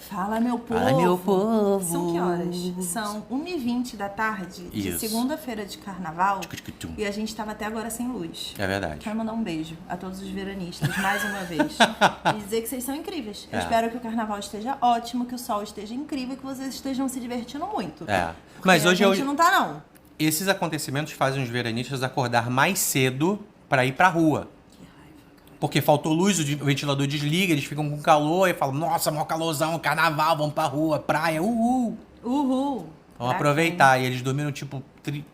Fala, meu povo. Fala, meu povo. São que horas? São 1h20 da tarde de segunda-feira de carnaval. E a gente tava até agora sem luz. É verdade. Quero mandar um beijo a todos os veranistas, mais uma vez. E dizer que vocês são incríveis. Eu espero que o carnaval esteja ótimo, que o sol esteja incrível e que vocês estejam se divertindo muito. Mas hoje a gente não tá, não. Esses acontecimentos fazem os veranistas acordar mais cedo pra ir pra rua. Porque faltou luz, o ventilador desliga, eles ficam com calor e falam, nossa, maior calorzão, carnaval, vamos pra rua, praia, uhul. Uhul. Vamos aproveitar. E eles dormiram, tipo,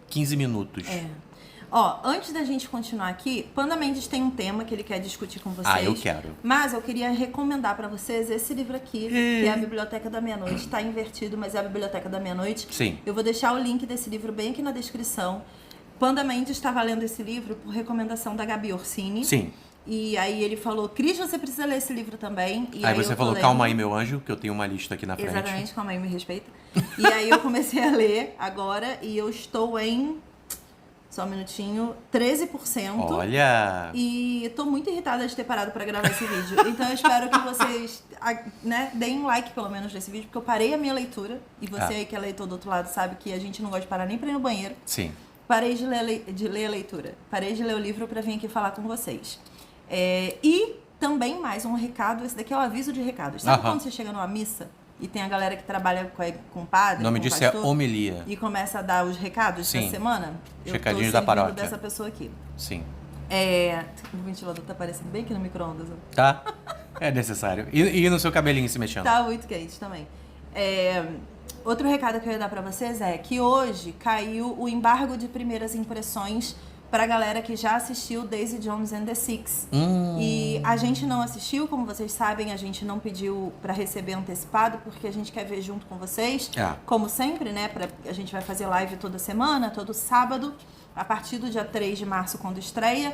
15 minutos. Ó, antes da gente continuar aqui, Panda Mendes tem um tema que ele quer discutir com vocês. Eu quero. Mas eu queria recomendar pra vocês esse livro aqui, que é a Biblioteca da Meia-Noite. Tá invertido, mas é a Biblioteca da Meia-Noite. Sim. Eu vou deixar o link desse livro bem aqui na descrição. Panda Mendes estava lendo esse livro por recomendação da Gabi Orsini. Sim. E aí ele falou, Cris, você precisa ler esse livro também. E aí você falou, calma aí, meu anjo, que eu tenho uma lista aqui na frente. Exatamente, calma aí, me respeita. E aí eu comecei a ler agora e eu estou em, só um minutinho, 13%. Olha! E tô muito irritada de ter parado pra gravar esse vídeo. Então eu espero que vocês, né, deem um like pelo menos nesse vídeo, porque eu parei a minha leitura. E você aí que é leitor do outro lado sabe que a gente não gosta de parar nem pra ir no banheiro. Sim. Parei de ler a leitura. Parei de ler o livro pra vir aqui falar com vocês. E também mais um recado, esse daqui é o aviso de recados. Sabe quando você chega numa missa e tem a galera que trabalha com o padre, o nome disso é homilia. E começa a dar os recados da semana? Recadinhos da paróquia. Dessa pessoa aqui. Sim. O ventilador tá aparecendo bem aqui no micro-ondas. Tá? É necessário. E no seu cabelinho se mexendo. Tá muito quente também. Outro recado que eu ia dar pra vocês é que hoje caiu o embargo de primeiras impressões pra galera que já assistiu Daisy Jones and the Six. E a gente não assistiu, como vocês sabem, a gente não pediu pra receber antecipado, porque a gente quer ver junto com vocês. Como sempre, né? A gente vai fazer live toda semana, todo sábado, a partir do dia 3 de março, quando estreia.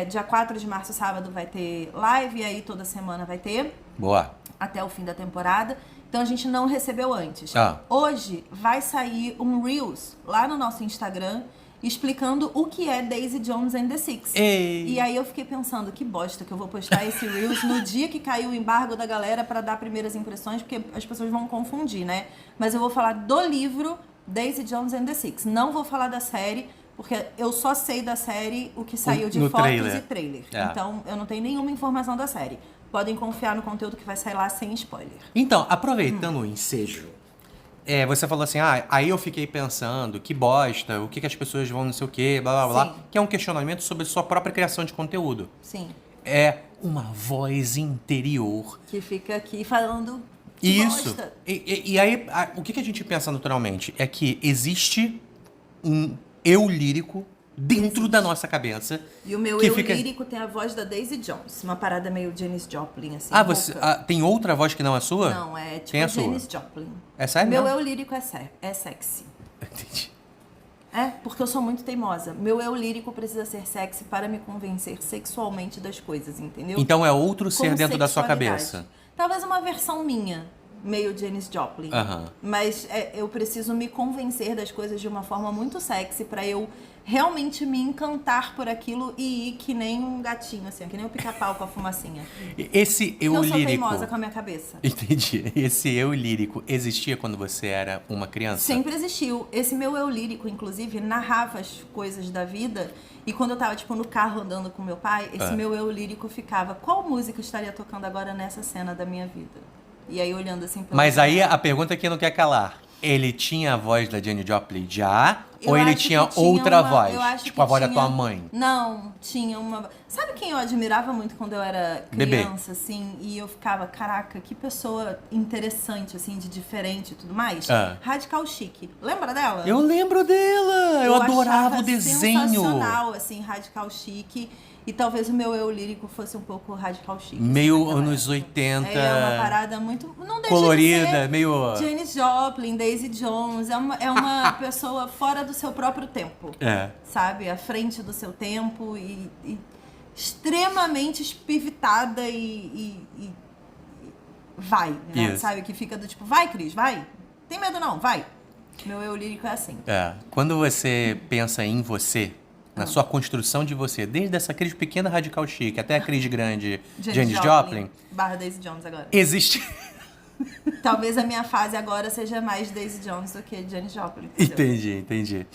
Dia 4 de março, sábado, vai ter live, e aí toda semana vai ter. Boa. Até o fim da temporada. Então a gente não recebeu antes. Hoje vai sair um Reels lá no nosso Instagram explicando o que é Daisy Jones and the Six. E aí eu fiquei pensando, que bosta que eu vou postar esse Reels no dia que caiu o embargo da galera pra dar primeiras impressões, porque as pessoas vão confundir, né? Mas eu vou falar do livro Daisy Jones and the Six. Não vou falar da série, porque eu só sei da série o que saiu de fotos e trailer. Então eu não tenho nenhuma informação da série. Podem confiar no conteúdo que vai sair lá sem spoiler. Então, aproveitando o ensejo, você falou assim, aí eu fiquei pensando, que bosta, o que as pessoas vão não sei o quê, blá, blá, blá. Que é um questionamento sobre sua própria criação de conteúdo. Sim. É uma voz interior. Que fica aqui falando que isso. Bosta. E aí, o que a gente pensa naturalmente é que existe um eu lírico dentro da nossa cabeça. E o meu eu lírico tem a voz da Daisy Jones. Uma parada meio Janis Joplin, assim. Você tem outra voz que não é sua? Não, é tipo tem a Janis Joplin. É sério? Meu eu lírico é sexy. Entendi. Porque eu sou muito teimosa. Meu eu lírico precisa ser sexy para me convencer sexualmente das coisas, entendeu? Então é outro ser dentro da sua cabeça. Talvez uma versão minha, meio Janis Joplin. Mas eu preciso me convencer das coisas de uma forma muito sexy para eu realmente me encantar por aquilo e ir que nem um gatinho, assim, que nem um pica-pau com a fumacinha. Esse eu lírico... Eu sou teimosa com a minha cabeça. Entendi. Esse eu lírico existia quando você era uma criança? Sempre existiu. Esse meu eu lírico, inclusive, narrava as coisas da vida. E quando eu tava, tipo, no carro andando com meu pai, esse meu eu lírico ficava, qual música estaria tocando agora nessa cena da minha vida? E aí, olhando assim... Mas aí, a pergunta que não quer calar. Ele tinha a voz da Janis Joplin já? Ou ele tinha outra voz? Tipo a voz da tua mãe? Não, tinha uma... Sabe quem eu admirava muito quando eu era criança, assim? E eu ficava, caraca, que pessoa interessante, assim, de diferente e tudo mais? Radical Chic. Lembra dela? Eu lembro dela! Eu adorava o desenho! Sensacional, assim, Radical Chic. E talvez o meu eu lírico fosse um pouco Radical Chic. Meio anos 80. É uma parada muito... Não deixa colorida, de ser meio... Janis Joplin, Daisy Jones. É uma pessoa fora do seu próprio tempo. Sabe? À frente do seu tempo e extremamente espivitada e vai, né? Sabe? Que fica do tipo, vai, Cris, vai. Tem medo não, vai. Meu eu lírico é assim. Quando você pensa em você... Na sua construção de você, desde essa Cris pequena Radical Chic até a Cris grande Janis Joplin. Barra Daisy Jones agora. Existe... Talvez a minha fase agora seja mais Daisy Jones do que Janis Joplin. Entendeu? Entendi.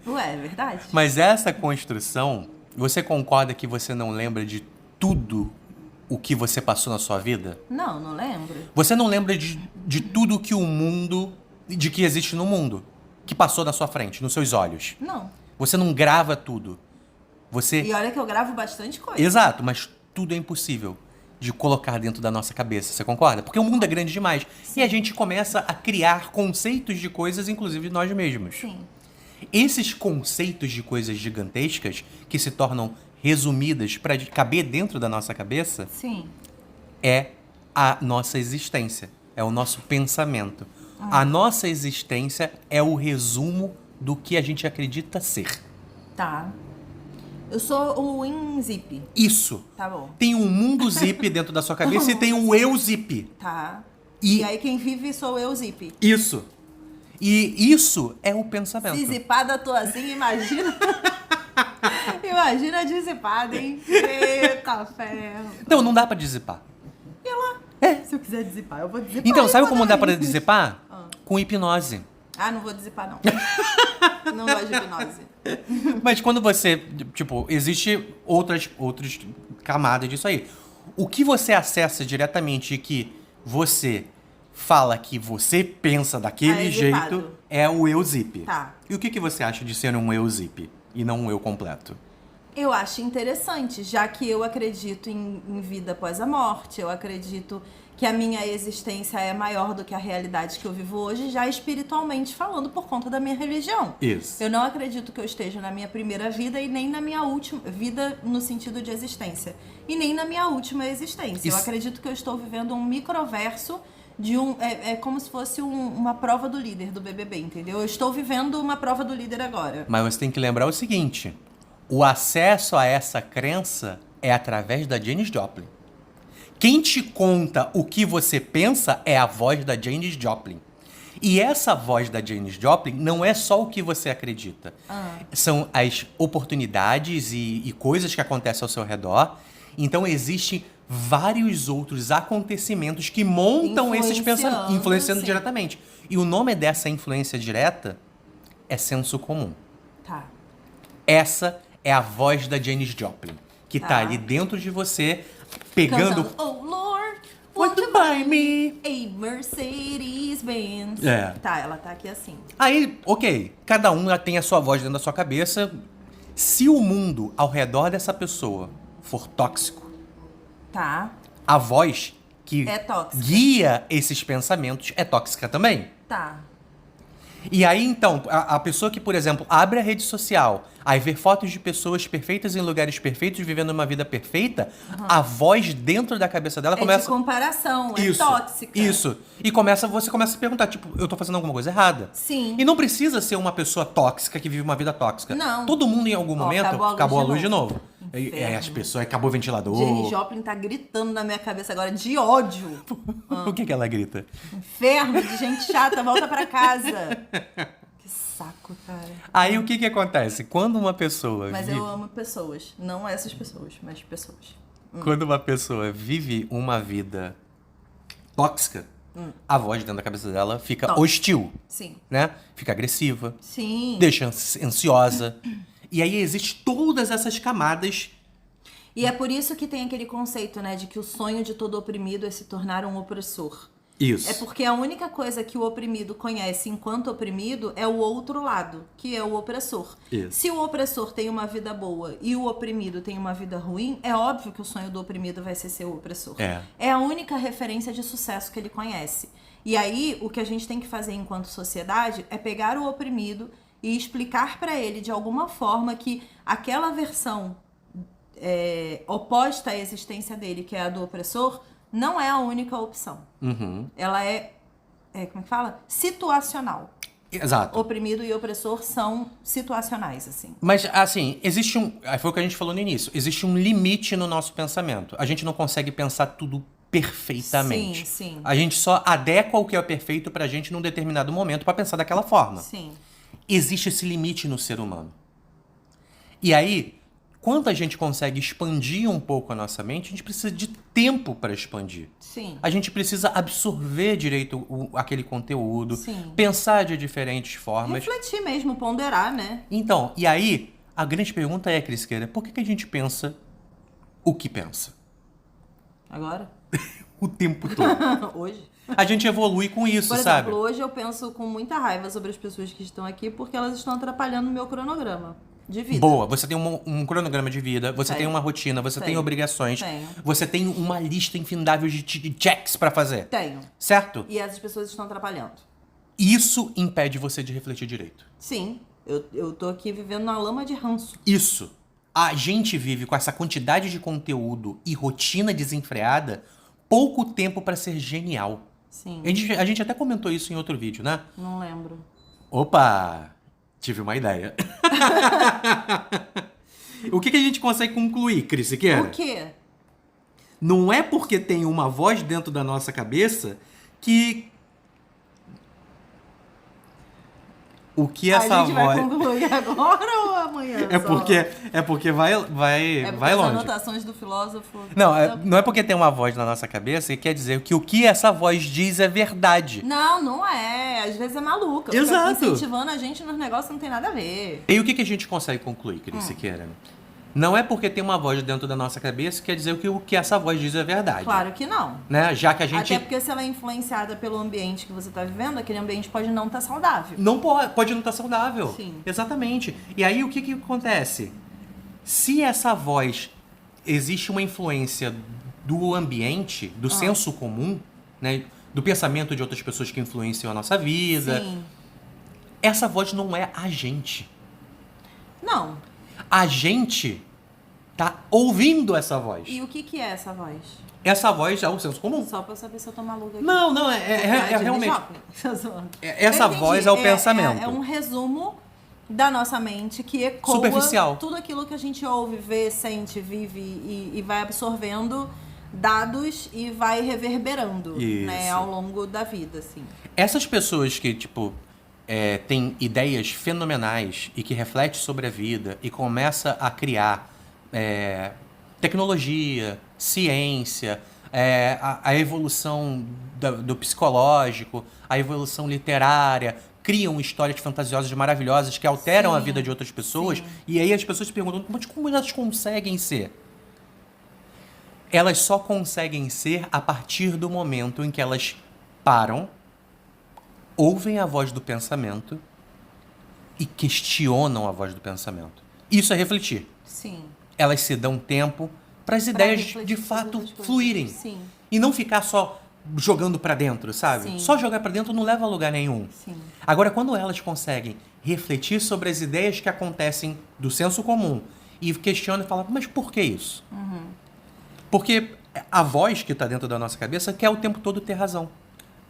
Ué, é verdade. Mas essa construção, você concorda que você não lembra de tudo o que você passou na sua vida? Não lembro. Você não lembra de tudo que o mundo, de que existe no mundo, que passou na sua frente, nos seus olhos? Não. Você não grava tudo. E olha que eu gravo bastante coisa. Exato, mas tudo é impossível de colocar dentro da nossa cabeça, você concorda? Porque o mundo é grande demais. Sim. E a gente começa a criar conceitos de coisas, inclusive de nós mesmos. Sim. Esses conceitos de coisas gigantescas, que se tornam resumidas para caber dentro da nossa cabeça, sim, é a nossa existência, é o nosso pensamento. A nossa existência é o resumo do que a gente acredita ser. Tá. Eu sou o WinZip. Isso. Tá bom. Tem um mundo zip dentro da sua cabeça e tem um eu zip. Tá. E aí quem vive sou eu zip. Isso. E isso é o pensamento. Se zipada tô assim, imagina. Imagina dissipada, hein? Eita ferro. Não dá pra dissipar. E lá? Se eu quiser dissipar, eu vou dissipar. Então, sabe como dá pra dissipar? Com hipnose. Não vou dissipar, não. Não gosto de hipnose. Mas quando você, existe outras camadas disso aí. O que você acessa diretamente e que você fala que você pensa daquele jeito é o eu zip. Tá. E o que você acha de ser um eu zip e não um eu completo? Eu acho interessante, já que eu acredito em vida após a morte, eu acredito que a minha existência é maior do que a realidade que eu vivo hoje, já espiritualmente falando, por conta da minha religião. Isso. Eu não acredito que eu esteja na minha primeira vida e nem na minha última vida no sentido de existência. E nem na minha última existência. Eu acredito que eu estou vivendo um microverso de é como se fosse uma prova do líder do BBB, entendeu? Eu estou vivendo uma prova do líder agora. Mas você tem que lembrar o seguinte, o acesso a essa crença é através da Janis Joplin. Quem te conta o que você pensa é a voz da Janis Joplin. E essa voz da Janis Joplin não é só o que você acredita. São as oportunidades e coisas que acontecem ao seu redor. Então, existem vários outros acontecimentos que montam esses pensamentos, influenciando diretamente. E o nome dessa influência direta é senso comum. Tá. Essa é a voz da Janis Joplin, que tá ali dentro de você, pegando... Cantando, oh Lord, want to buy me a Mercedes-Benz. Tá, ela tá aqui assim. Aí, ok, cada um tem a sua voz dentro da sua cabeça. Se o mundo ao redor dessa pessoa for tóxico, tá, a voz que guia esses pensamentos é tóxica também. Tá. E aí, então, a pessoa que, por exemplo, abre a rede social, aí vê fotos de pessoas perfeitas em lugares perfeitos, vivendo uma vida perfeita, a voz dentro da cabeça dela começa... É de comparação, é tóxica. Isso. E você começa a se perguntar, eu tô fazendo alguma coisa errada? Sim. E não precisa ser uma pessoa tóxica que vive uma vida tóxica. Não. Todo mundo, em algum momento, acabou a luz de novo. As pessoas, acabou o ventilador. Janis Joplin tá gritando na minha cabeça agora de ódio. O que ela grita? Inferno de gente chata, volta pra casa. Que saco, cara. Aí o que acontece? Quando uma pessoa eu amo pessoas. Não essas pessoas, mas pessoas. Quando uma pessoa vive uma vida tóxica, a voz dentro da cabeça dela fica hostil. Sim. Né? Fica agressiva. Sim. Deixa ansiosa. E aí existem todas essas camadas. E é por isso que tem aquele conceito, né, de que o sonho de todo oprimido é se tornar um opressor. Isso. É porque a única coisa que o oprimido conhece enquanto oprimido é o outro lado, que é o opressor. Isso. Se o opressor tem uma vida boa e o oprimido tem uma vida ruim, é óbvio que o sonho do oprimido vai ser o opressor. É a única referência de sucesso que ele conhece. E aí, o que a gente tem que fazer enquanto sociedade é pegar o oprimido e explicar para ele de alguma forma que aquela versão oposta à existência dele, que é a do opressor, não é a única opção. Ela como é que fala? Situacional. Exato. Oprimido e opressor são situacionais, assim. Mas, assim, foi o que a gente falou no início, existe um limite no nosso pensamento. A gente não consegue pensar tudo perfeitamente. Sim. A gente só adequa o que é perfeito pra gente num determinado momento pra pensar daquela forma. Sim. Existe esse limite no ser humano. E aí, quando a gente consegue expandir um pouco a nossa mente, a gente precisa de tempo para expandir. Sim. A gente precisa absorver direito aquele conteúdo, Sim. pensar de diferentes formas. Refletir mesmo, ponderar, né? Então, e aí, a grande pergunta é, Crisqueira, por que a gente pensa o que pensa? Agora? O tempo todo. Hoje? A gente evolui com isso, Por sabe? exemplo, hoje eu penso com muita raiva sobre as pessoas que estão aqui porque elas estão atrapalhando o meu cronograma de vida. Boa, você tem um cronograma de vida, você tem uma rotina, você tem obrigações, você tem uma lista infindável de checks pra fazer. Tenho. Certo? E essas pessoas estão atrapalhando. Isso impede você de refletir direito. Sim, eu tô aqui vivendo na lama de ranço. Isso. A gente vive com essa quantidade de conteúdo e rotina desenfreada, pouco tempo pra ser genial. Sim. A gente até comentou isso em outro vídeo, né? Não lembro. Opa! Tive uma ideia. O que a gente consegue concluir, Cris Siqueira? O quê? Não é porque tem uma voz dentro da nossa cabeça que... O que essa voz... A gente vai concluir agora ou amanhã? É porque vai as longe. anotações do filósofo... Não é porque tem uma voz na nossa cabeça que quer dizer que o que essa voz diz é verdade. Não é. Às vezes é maluca. Exato. Fica incentivando a gente nos negócios que não tem nada a ver. E o que a gente consegue concluir, Cris Siqueira? Não é porque tem uma voz dentro da nossa cabeça que quer dizer que o que essa voz diz é verdade. Claro que não. Né? Já que a gente... Até porque se ela é influenciada pelo ambiente que você está vivendo, aquele ambiente pode não estar saudável. Não pode não estar saudável. Sim. Exatamente. E aí o que acontece? Se essa voz existe uma influência do ambiente, do senso comum, né? Do pensamento de outras pessoas que influenciam a nossa vida, Sim. essa voz não é a gente. Não. A gente tá ouvindo essa voz. E o que é essa voz? Essa voz é o senso comum. Só pra eu saber se eu tô maluca aqui. Não, é realmente... Essa Eu voz entendi. é o pensamento. É um resumo da nossa mente que ecoa superficial. Tudo aquilo que a gente ouve, vê, sente, vive e vai absorvendo dados e vai reverberando, né, ao longo da vida, assim. Essas pessoas que, tipo, têm ideias fenomenais e que refletem sobre a vida e começa a criar tecnologia, ciência, a evolução do psicológico, a evolução literária, criam histórias fantasiosas maravilhosas que alteram a vida de outras pessoas. E aí as pessoas se perguntam, mas como elas conseguem ser? Elas só conseguem ser a partir do momento em que elas param, ouvem a voz do pensamento e questionam a voz do pensamento. Isso é refletir. Sim. Elas se dão tempo para as ideias de fato fluírem. Sim. E não ficar só jogando para dentro, sabe? Sim. Só jogar para dentro não leva a lugar nenhum. Sim. Agora, quando elas conseguem refletir sobre as ideias que acontecem do senso comum e questionam e falam, mas por que isso? Porque a voz que está dentro da nossa cabeça quer o tempo todo ter razão.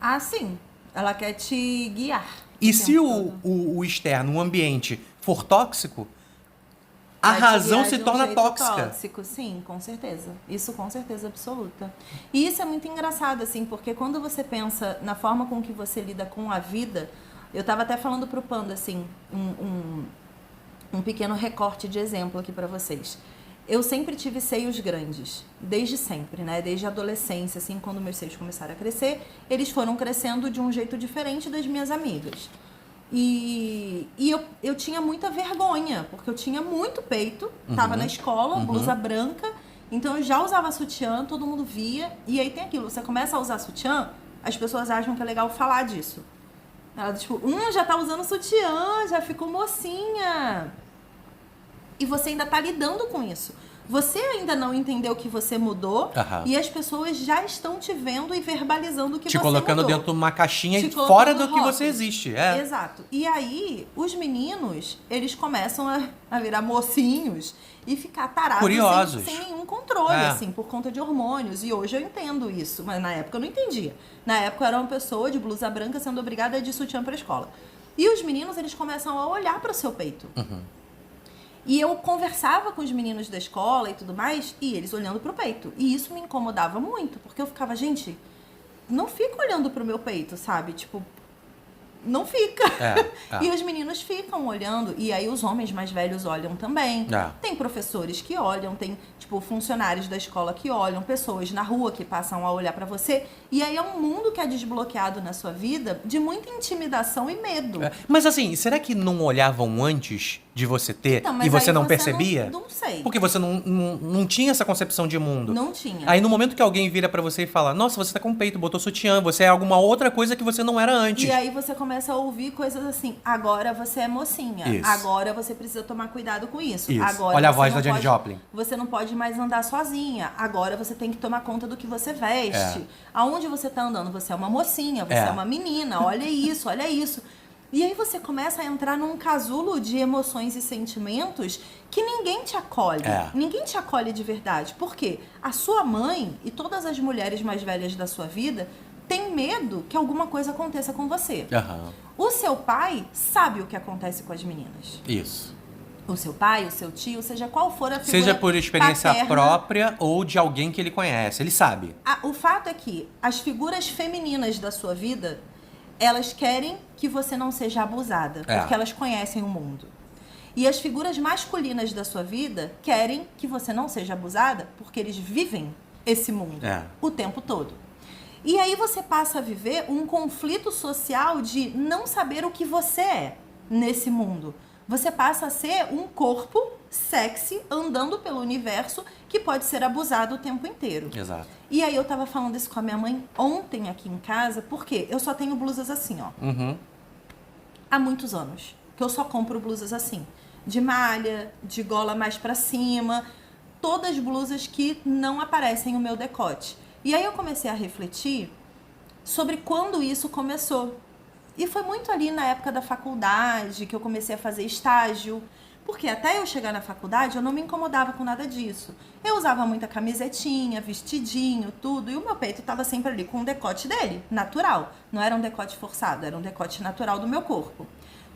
Ah, sim. Ela quer te guiar. E se o externo, o ambiente, for tóxico, a razão se torna tóxica. Tóxico, sim, com certeza. Isso com certeza absoluta. E isso é muito engraçado, assim, porque quando você pensa na forma com que você lida com a vida, eu tava até falando pro Panda, assim, um pequeno recorte de exemplo aqui pra vocês. Eu sempre tive seios grandes, desde sempre, né? Desde a adolescência, assim, quando meus seios começaram a crescer, eles foram crescendo de um jeito diferente das minhas amigas. E eu tinha muita vergonha, porque eu tinha muito peito, tava na escola, blusa branca, então eu já usava sutiã, todo mundo via, e aí tem aquilo, você começa a usar sutiã, as pessoas acham que é legal falar disso. Ela, tipo, já tá usando sutiã, já ficou mocinha. E você ainda tá lidando com isso. Você ainda não entendeu que você mudou e as pessoas já estão te vendo e verbalizando que você mudou. Te colocando dentro de uma caixinha fora do que você existe. Exato. E aí, os meninos, eles começam a virar mocinhos e ficar tarados curiosos. Sem nenhum controle, assim, por conta de hormônios. E hoje eu entendo isso, mas na época eu não entendia. Na época eu era uma pessoa de blusa branca sendo obrigada a ir de sutiã pra escola. E os meninos, eles começam a olhar para o seu peito. E eu conversava com os meninos da escola e tudo mais, e eles olhando pro peito. E isso me incomodava muito, porque eu ficava, gente, não fica olhando pro meu peito, sabe? Tipo, não fica. E os meninos ficam olhando, e aí os homens mais velhos olham também. Tem professores que olham, tem, tipo, funcionários da escola que olham, pessoas na rua que passam a olhar pra você. E aí é um mundo que é desbloqueado na sua vida de muita intimidação e medo. Mas assim, será que não olhavam antes de você ter então, e você não percebia? Não sei. Porque você não tinha essa concepção de mundo. Não tinha. Aí no momento que alguém vira pra você e fala, nossa, você tá com peito, botou sutiã, você é alguma outra coisa que você não era antes. E aí você começa a ouvir coisas assim, agora você é mocinha, agora você precisa tomar cuidado com isso. Agora olha a voz da Janis Joplin. Você não pode mais andar sozinha, agora você tem que tomar conta do que você veste. Aonde você tá andando? Você é uma mocinha, você é uma menina, olha isso, olha isso. E aí você começa a entrar num casulo de emoções e sentimentos que ninguém te acolhe. Ninguém te acolhe de verdade. Por quê? A sua mãe e todas as mulheres mais velhas da sua vida têm medo que alguma coisa aconteça com você. O seu pai sabe o que acontece com as meninas. Isso. O seu pai, o seu tio, seja qual for a figura seja por experiência paterna, própria ou de alguém que ele conhece. Ele sabe. O fato é que as figuras femininas da sua vida, elas querem que você não seja abusada, porque elas conhecem o mundo. E as figuras masculinas da sua vida querem que você não seja abusada, porque eles vivem esse mundo o tempo todo. E aí você passa a viver um conflito social de não saber o que você é nesse mundo. Você passa a ser um corpo sexy andando pelo universo que pode ser abusado o tempo inteiro. Exato. E aí eu tava falando isso com a minha mãe ontem aqui em casa, porque eu só tenho blusas assim, ó. Há muitos anos que eu só compro blusas assim. De malha, de gola mais pra cima, todas blusas que não aparecem o meu decote. E aí eu comecei a refletir sobre quando isso começou. E foi muito ali na época da faculdade que eu comecei a fazer estágio. Porque até eu chegar na faculdade eu não me incomodava com nada disso. Eu usava muita camisetinha, vestidinho, tudo. E o meu peito estava sempre ali com o decote dele, natural. Não era um decote forçado, era um decote natural do meu corpo.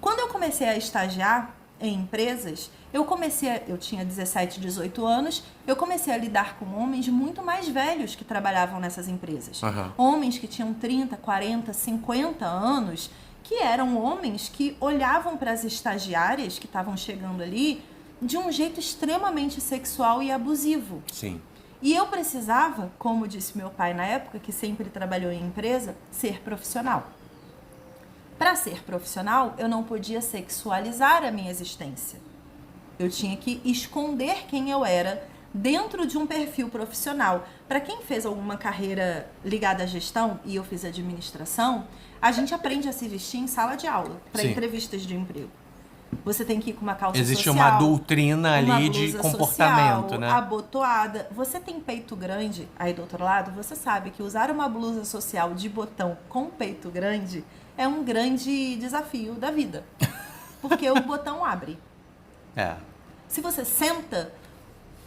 Quando eu comecei a estagiar em empresas, eu tinha 17, 18 anos, eu comecei a lidar com homens muito mais velhos que trabalhavam nessas empresas. Homens que tinham 30, 40, 50 anos, que eram homens que olhavam para as estagiárias que estavam chegando ali de um jeito extremamente sexual e abusivo. Sim. E eu precisava, como disse meu pai na época, que sempre trabalhou em empresa, ser profissional. Para ser profissional, eu não podia sexualizar a minha existência. Eu tinha que esconder quem eu era dentro de um perfil profissional. Para quem fez alguma carreira ligada à gestão, e eu fiz administração, a gente aprende a se vestir em sala de aula, para entrevistas de emprego. Você tem que ir com uma calça Existe social. Existe uma doutrina ali de comportamento, social, né? Abotoada. Você tem peito grande, aí do outro lado, você sabe que usar uma blusa social de botão com peito grande é um grande desafio da vida. Porque o botão abre. Se você senta,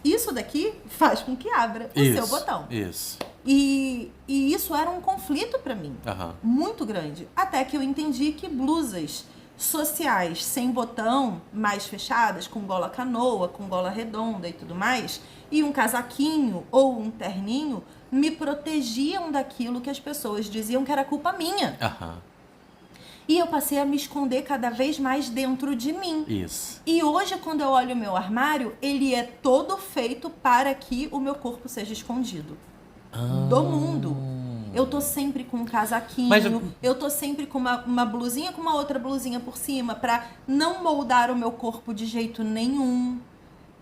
isso daqui faz com que abra o seu botão. Isso. E isso era um conflito para mim, muito grande. Até que eu entendi que blusas sociais sem botão, mais fechadas, com gola canoa, com gola redonda e tudo mais, e um casaquinho ou um terninho, me protegiam daquilo que as pessoas diziam que era culpa minha. E eu passei a me esconder cada vez mais dentro de mim. Isso. E hoje, quando eu olho o meu armário, ele é todo feito para que o meu corpo seja escondido do mundo. Eu tô sempre com um casaquinho, eu tô sempre com uma blusinha com uma outra blusinha por cima pra não moldar o meu corpo de jeito nenhum.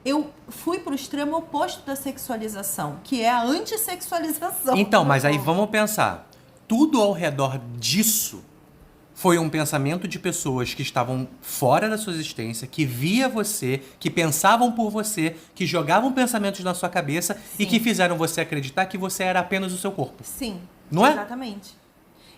Eu fui pro extremo oposto da sexualização, que é a antissexualização. Então, mas aí vamos pensar. Tudo ao redor disso foi um pensamento de pessoas que estavam fora da sua existência, que via você, que pensavam por você, que jogavam pensamentos na sua cabeça e que fizeram você acreditar que você era apenas o seu corpo. Sim, não é? Exatamente.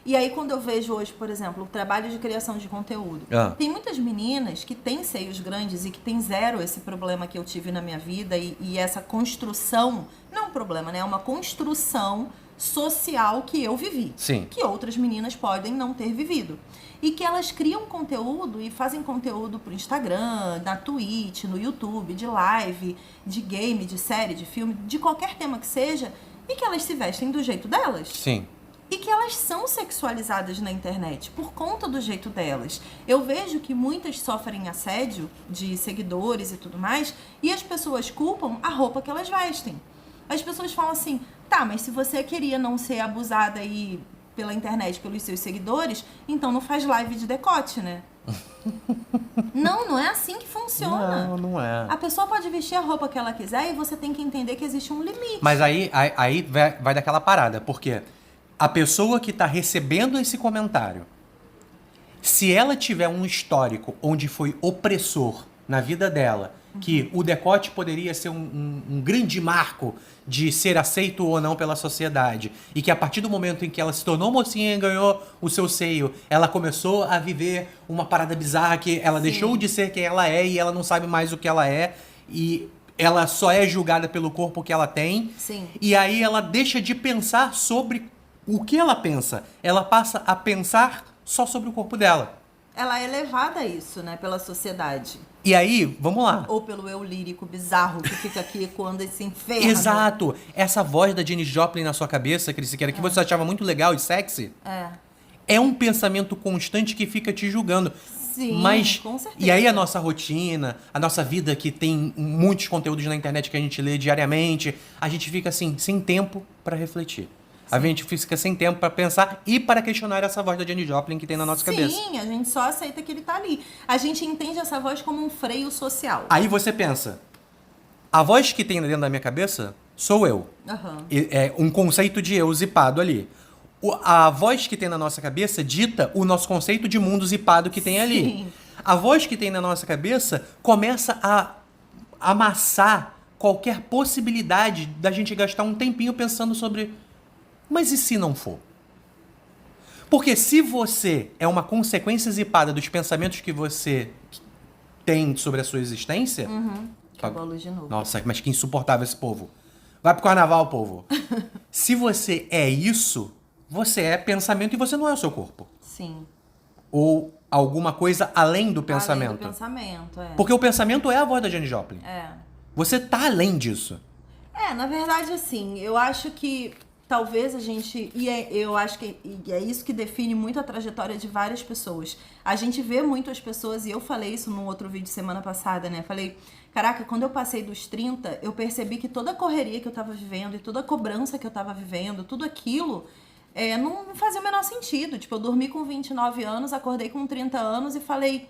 E aí quando eu vejo hoje, por exemplo, o trabalho de criação de conteúdo, tem muitas meninas que têm seios grandes e que têm zero esse problema que eu tive na minha vida e essa construção, não é um problema, né? É uma construção social que eu vivi, que outras meninas podem não ter vivido. E que elas criam conteúdo e fazem conteúdo pro Instagram, na Twitch, no YouTube, de live, de game, de série, de filme, de qualquer tema que seja, e que elas se vestem do jeito delas. Sim. e que elas são sexualizadas na internet por conta do jeito delas. Eu vejo que muitas sofrem assédio de seguidores e tudo mais, e as pessoas culpam a roupa que elas vestem. As pessoas falam assim, tá, mas se você queria não ser abusada aí pela internet pelos seus seguidores, então não faz live de decote, né? Não é assim que funciona. Não é. A pessoa pode vestir a roupa que ela quiser e você tem que entender que existe um limite. Mas aí vai daquela parada, porque a pessoa que tá recebendo esse comentário, se ela tiver um histórico onde foi opressor na vida dela, que o decote poderia ser um grande marco de ser aceito ou não pela sociedade, e que a partir do momento em que ela se tornou mocinha e ganhou o seu seio, ela começou a viver uma parada bizarra que ela deixou de ser quem ela é e ela não sabe mais o que ela é, e ela só é julgada pelo corpo que ela tem. Sim. E aí ela deixa de pensar sobre o que ela pensa. Ela passa a pensar só sobre o corpo dela. Ela é levada a isso, né, pela sociedade. E aí, vamos lá. Ou pelo eu lírico bizarro que fica aqui ecoando esse inferno. Exato. Essa voz da Janis Joplin na sua cabeça, Cris, que você achava muito legal e sexy, é um pensamento constante que fica te julgando. Sim, mas, com certeza. E aí a nossa rotina, a nossa vida que tem muitos conteúdos na internet que a gente lê diariamente, a gente fica assim, sem tempo para refletir. A gente fica sem tempo para pensar e para questionar essa voz da Janis Joplin que tem na nossa cabeça. Sim, a gente só aceita que ele tá ali. A gente entende essa voz como um freio social. Aí você pensa, a voz que tem dentro da minha cabeça sou eu. É um conceito de eu zipado ali. A voz que tem na nossa cabeça dita o nosso conceito de mundo zipado que tem ali. Sim. A voz que tem na nossa cabeça começa a amassar qualquer possibilidade da gente gastar um tempinho pensando sobre... Mas e se não for? Porque se você é uma consequência zipada dos pensamentos que você tem sobre a sua existência... Acabou a luz de novo. Nossa, mas que insuportável esse povo. Vai pro carnaval, povo. Se você é isso, você é pensamento e você não é o seu corpo. Sim. Ou alguma coisa além do pensamento. Além do pensamento, Porque o pensamento é a voz da Janis Joplin. É. Você tá além disso. Na verdade, assim, eu acho que talvez a gente... eu acho que é isso que define muito a trajetória de várias pessoas. A gente vê muito as pessoas, e eu falei isso num outro vídeo semana passada, né? Falei, caraca, quando eu passei dos 30, eu percebi que toda a correria que eu tava vivendo e toda a cobrança que eu tava vivendo, tudo aquilo... não fazia o menor sentido. Tipo, eu dormi com 29 anos, acordei com 30 anos e falei,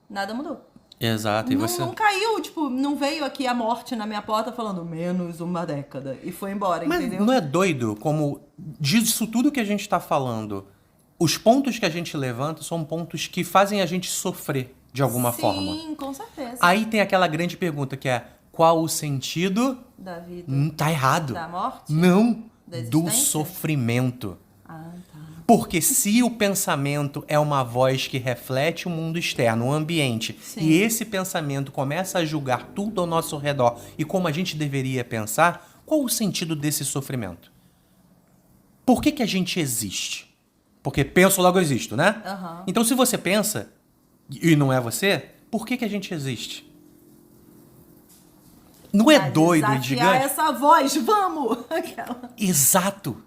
nada mudou. Exato. E você... Não caiu, tipo, não veio aqui a morte na minha porta falando menos uma década e foi embora, Mas entendeu? não é doido como disso tudo que a gente tá falando, os pontos que a gente levanta são pontos que fazem a gente sofrer de alguma forma. Sim, com certeza. Aí tem aquela grande pergunta que é, qual o sentido... Da vida. Tá errado. Da morte? Não. Da Do existência? sofrimento. Ah, tá. Porque se o pensamento é uma voz que reflete o mundo externo, o ambiente, Sim. e esse pensamento começa a julgar tudo ao nosso redor e como a gente deveria pensar, qual o sentido desse sofrimento? Por que a gente existe? Porque penso, logo existo, né? Uhum. Então, se você pensa, e não é você, por que a gente existe? Não é doido e gigante? Essa voz, vamos! Aquela. Exato.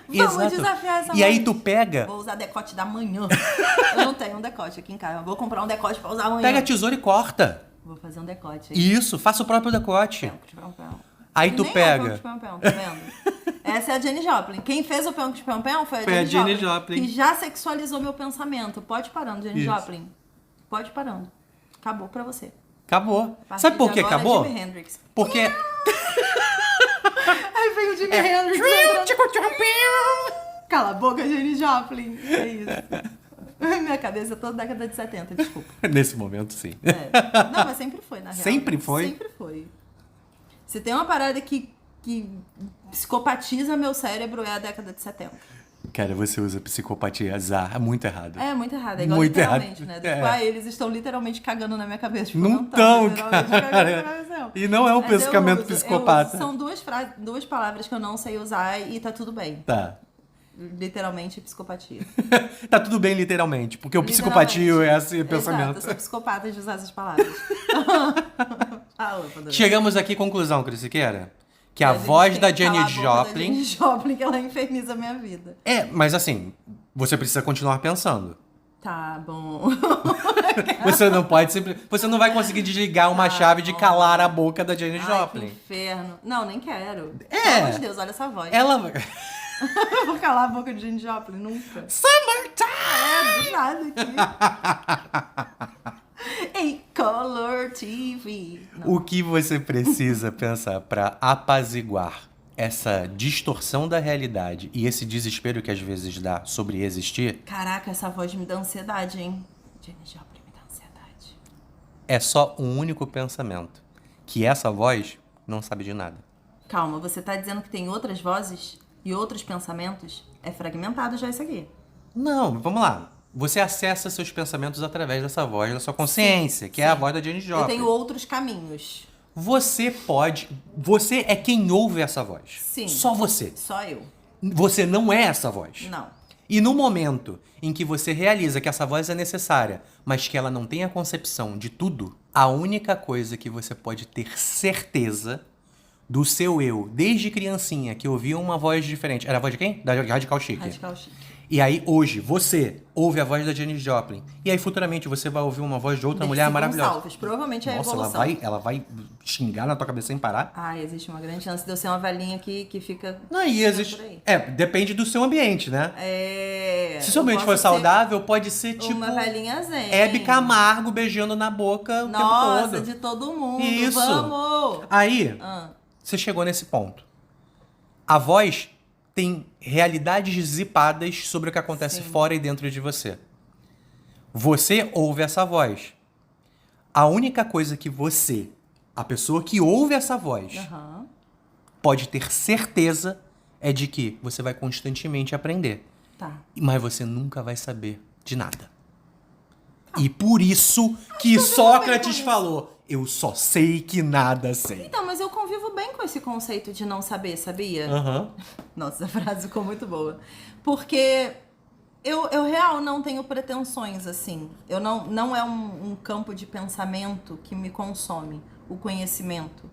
Vamos desafiar essa voz. E aí tu pega... Vou usar decote da manhã. Eu não tenho um decote aqui em casa. Vou comprar um decote pra usar amanhã. Pega a tesoura e corta. Vou fazer um decote aí. Isso, faça o próprio decote. Aí tu Nem pega... É o Pão, tá vendo? Essa é a Janis Joplin. Quem fez o Pão foi a Janis Janis Joplin. Que já sexualizou meu pensamento. Pode ir parando, Janis Isso. Joplin. Pode ir parando. Acabou pra você. Acabou. A partir Sabe por de que agora, acabou? Jimi Hendrix. Porque... Aí veio o Jimi Hendrix. Cala a boca, Janis Joplin. É isso. Minha cabeça é toda década de 70, desculpa. Nesse momento, sim. Não, mas sempre foi, na real. Sempre foi? Sempre foi. Se tem uma parada que psicopatiza meu cérebro, é a década de 70. Cara, você usa psicopatizar muito errado. É muito errado, é igual Muito literalmente, errado. né? Tipo, eles estão literalmente cagando na minha cabeça. Tipo, Não tão, tão, literalmente cagando na minha cara. cabeça. E não é um Mas eu pensamento uso, psicopata. São duas palavras que eu não sei usar e tá tudo bem. Tá. Literalmente, psicopatia. Tá tudo bem, literalmente. Porque o psicopatia é esse pensamento. Exato, eu sou psicopata de usar essas palavras. Chegamos aqui à conclusão, Cris Siqueira, que a voz da Janis Joplin... Da Janis Joplin, que ela inferniza a minha vida. Mas assim, você precisa continuar pensando. Tá bom. Você não pode Você não vai conseguir desligar uma chave de calar a boca da Janis Joplin. Que inferno. Não, nem quero. Pelo amor de Deus, olha essa voz. Ela... Eu vou calar a boca de Janis Joplin, nunca. Summertime! Do nada aqui. Em Color TV. Não. O que você precisa pensar pra apaziguar essa distorção da realidade e esse desespero que às vezes dá sobre existir... Caraca, essa voz me dá ansiedade, hein? Janis Joplin me dá ansiedade. É só um único pensamento. Que essa voz não sabe de nada. Calma, você tá dizendo que tem outras vozes e outros pensamentos? É fragmentado já isso aqui. Não, vamos lá. Você acessa seus pensamentos através dessa voz da sua consciência, que é a voz da Janis Joplin. Eu tenho outros caminhos. Você é quem ouve essa voz. Sim. Só você. Só eu. Você não é essa voz. Não. E no momento em que você realiza que essa voz é necessária, mas que ela não tem a concepção de tudo, a única coisa que você pode ter certeza do seu eu, desde criancinha, que ouvia uma voz diferente. Era a voz de quem? Da Radical Chic. Radical Chic. E aí, hoje, você ouve a voz da Janis Joplin. E aí, futuramente, você vai ouvir uma voz de outra mulher maravilhosa. Gonçalves. Provavelmente é a Nossa, evolução. ela vai xingar na tua cabeça sem parar. Existe uma grande chance de eu ser uma velhinha que fica... Não, e existe... depende do seu ambiente, né? Se seu ambiente for saudável, pode ser tipo... uma velhinha zen. Hebe Camargo beijando na boca o tempo todo. Nossa, de todo mundo. Isso. Vamos! Aí, você chegou nesse ponto. A voz tem realidades zipadas sobre o que acontece fora e dentro de você. Você ouve essa voz. A única coisa que você, a pessoa que ouve essa voz, pode ter certeza é de que você vai constantemente aprender. Tá. Mas você nunca vai saber de nada. E por isso que Sócrates falou, eu só sei que nada sei. Então, mas eu convivo bem com esse conceito de não saber, sabia? Nossa, essa frase ficou muito boa. Porque eu real não tenho pretensões, assim. Eu não é um campo de pensamento que me consome, o conhecimento.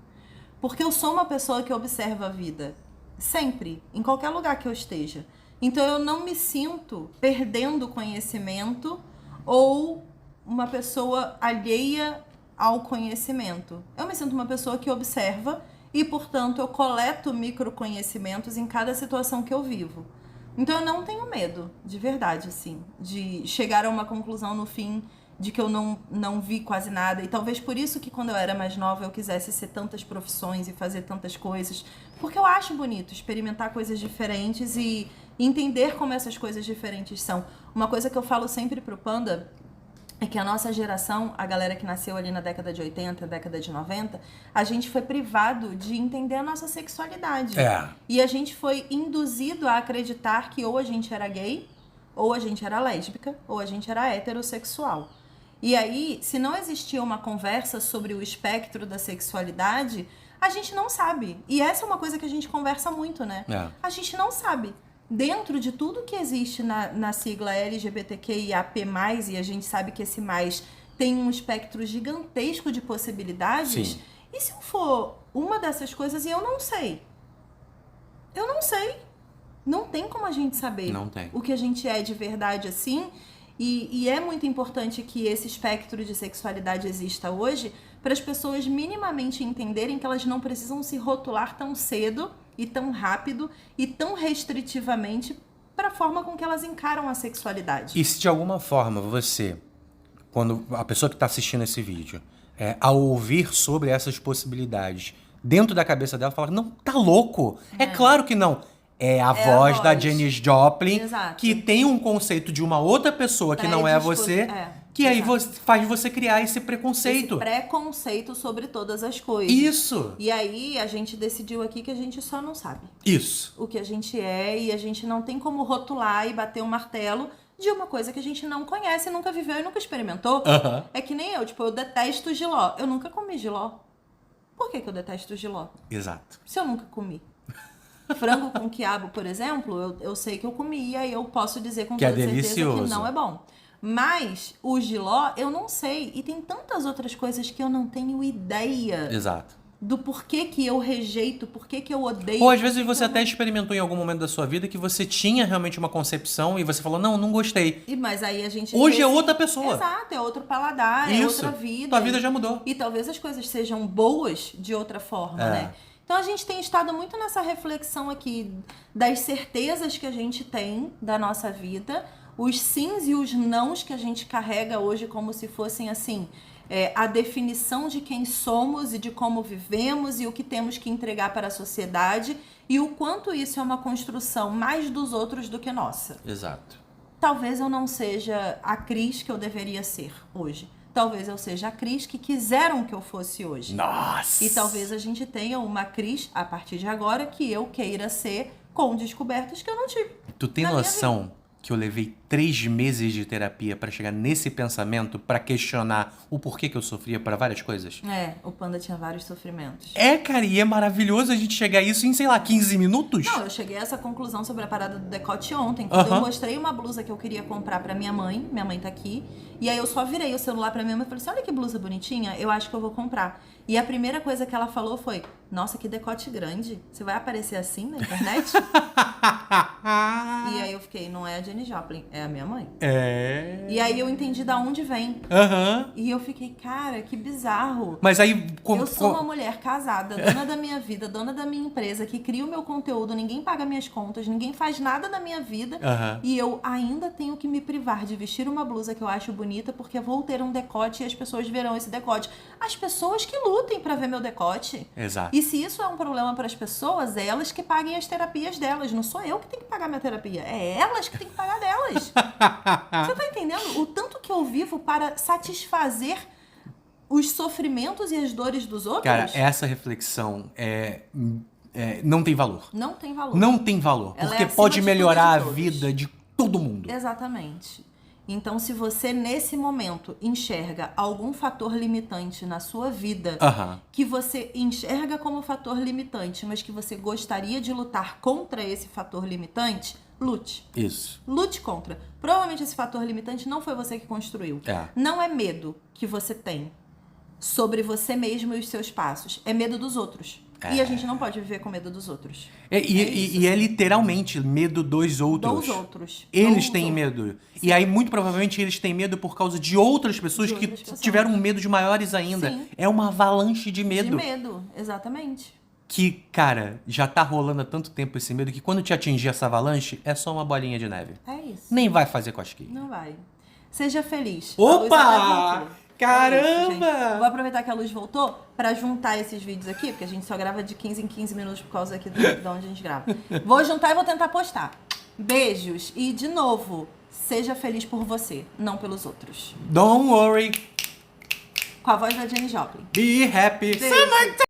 Porque eu sou uma pessoa que observa a vida. Sempre, em qualquer lugar que eu esteja. Então eu não me sinto perdendo conhecimento ou uma pessoa alheia ao conhecimento. Eu me sinto uma pessoa que observa e, portanto, eu coleto microconhecimentos em cada situação que eu vivo. Então eu não tenho medo, de verdade, assim, de chegar a uma conclusão no fim de que eu não vi quase nada. E talvez por isso que quando eu era mais nova eu quisesse ser tantas profissões e fazer tantas coisas. Porque eu acho bonito experimentar coisas diferentes e entender como essas coisas diferentes são. Uma coisa que eu falo sempre pro Panda é que a nossa geração, a galera que nasceu ali na década de 80, década de 90, a gente foi privado de entender a nossa sexualidade. E a gente foi induzido a acreditar que ou a gente era gay, ou a gente era lésbica, ou a gente era heterossexual. E aí, se não existia uma conversa sobre o espectro da sexualidade, a gente não sabe. E essa é uma coisa que a gente conversa muito, né? A gente não sabe. Dentro de tudo que existe na sigla LGBTQIAP+, e a gente sabe que esse mais tem um espectro gigantesco de possibilidades, Sim. E se eu for uma dessas coisas e eu não sei? Eu não sei. Não tem como a gente saber o que a gente é de verdade assim. E é muito importante que esse espectro de sexualidade exista hoje para as pessoas minimamente entenderem que elas não precisam se rotular tão cedo e tão rápido e tão restritivamente para a forma com que elas encaram a sexualidade. E se de alguma forma você, quando a pessoa que está assistindo esse vídeo, ao ouvir sobre essas possibilidades, dentro da cabeça dela fala, não, tá louco? É claro que não. É a voz da Janis Joplin, que tem um conceito de uma outra pessoa que não é você, que aí faz você criar esse preconceito. Esse preconceito sobre todas as coisas. Isso. E aí a gente decidiu aqui que a gente só não sabe. Isso. O que a gente é, e a gente não tem como rotular e bater um martelo de uma coisa que a gente não conhece, nunca viveu e nunca experimentou. É que nem eu, eu detesto jiló. Eu nunca comi jiló. Por que eu detesto jiló? Exato. Se eu nunca comi. Frango com quiabo, por exemplo, eu sei que eu comi, e aí eu posso dizer com toda certeza que não é bom. Mas o jiló, eu não sei. E tem tantas outras coisas que eu não tenho ideia. Exato. do porquê que eu rejeito, porquê que eu odeio. Ou às vezes você até experimentou em algum momento da sua vida que você tinha realmente uma concepção e você falou, não gostei. Mas aí a gente... Hoje é outra pessoa. Exato, é outro paladar, é outra vida. Tua vida já mudou. E talvez as coisas sejam boas de outra forma, né? Então a gente tem estado muito nessa reflexão aqui das certezas que a gente tem da nossa vida, os sims e os nãos que a gente carrega hoje como se fossem assim... a definição de quem somos e de como vivemos e o que temos que entregar para a sociedade e o quanto isso é uma construção mais dos outros do que nossa. Exato. Talvez eu não seja a Cris que eu deveria ser hoje. Talvez eu seja a Cris que quiseram que eu fosse hoje. Nossa! E talvez a gente tenha uma Cris, a partir de agora, que eu queira ser com descobertas que eu não tive. Tu tem noção que eu levei 3 meses de terapia pra chegar nesse pensamento, pra questionar o porquê que eu sofria para várias coisas? O Panda tinha vários sofrimentos. Cara, e é maravilhoso a gente chegar a isso em, sei lá, 15 minutos? Não, eu cheguei a essa conclusão sobre a parada do decote ontem, quando eu mostrei uma blusa que eu queria comprar pra minha mãe tá aqui, e aí eu só virei o celular pra minha mãe e falei assim, olha que blusa bonitinha, eu acho que eu vou comprar. E a primeira coisa que ela falou foi, nossa, que decote grande, você vai aparecer assim na internet? E aí eu fiquei, não é a Janis Joplin, é a minha mãe. E aí eu entendi da onde vem. E eu fiquei, cara, que bizarro. Mas aí... Eu sou uma mulher casada, dona da minha vida, dona da minha empresa, que cria o meu conteúdo, ninguém paga minhas contas, ninguém faz nada da minha vida. E eu ainda tenho que me privar de vestir uma blusa que eu acho bonita, porque vou ter um decote e as pessoas verão esse decote. As pessoas que lutem pra ver meu decote. Exato. E se isso é um problema para as pessoas, é elas que paguem as terapias delas. Não sou eu que tenho que pagar minha terapia. É elas que têm que pagar delas. Você tá entendendo? O tanto que eu vivo para satisfazer os sofrimentos e as dores dos outros? Cara, essa reflexão não tem valor. Não tem valor. Não tem valor. Ela porque é pode melhorar a todos. vida de todo mundo. Exatamente. Então, se você, nesse momento, enxerga algum fator limitante na sua vida, que você enxerga como fator limitante, mas que você gostaria de lutar contra esse fator limitante, lute. Isso. Lute contra. Provavelmente esse fator limitante não foi você que construiu. Não é medo que você tem sobre você mesmo e os seus passos. É medo dos outros. E a gente não pode viver com medo dos outros. E é literalmente medo dos outros. Dos outros. Eles têm medo. Sim. E aí, muito provavelmente, eles têm medo por causa de outras pessoas que tiveram medo de maiores ainda. Sim. É uma avalanche de medo. De medo, exatamente. Que, cara, já tá rolando há tanto tempo esse medo que quando te atingir essa avalanche, é só uma bolinha de neve. É isso. Nem vai fazer cosquinha. Não vai. Seja feliz. Opa! Caramba! É isso, vou aproveitar que a luz voltou pra juntar esses vídeos aqui, porque a gente só grava de 15 em 15 minutos por causa aqui de onde a gente grava. Vou juntar e vou tentar postar. Beijos. E, de novo, seja feliz por você, não pelos outros. Don't worry. Com a voz da Janis Joplin. Be happy. Beijo.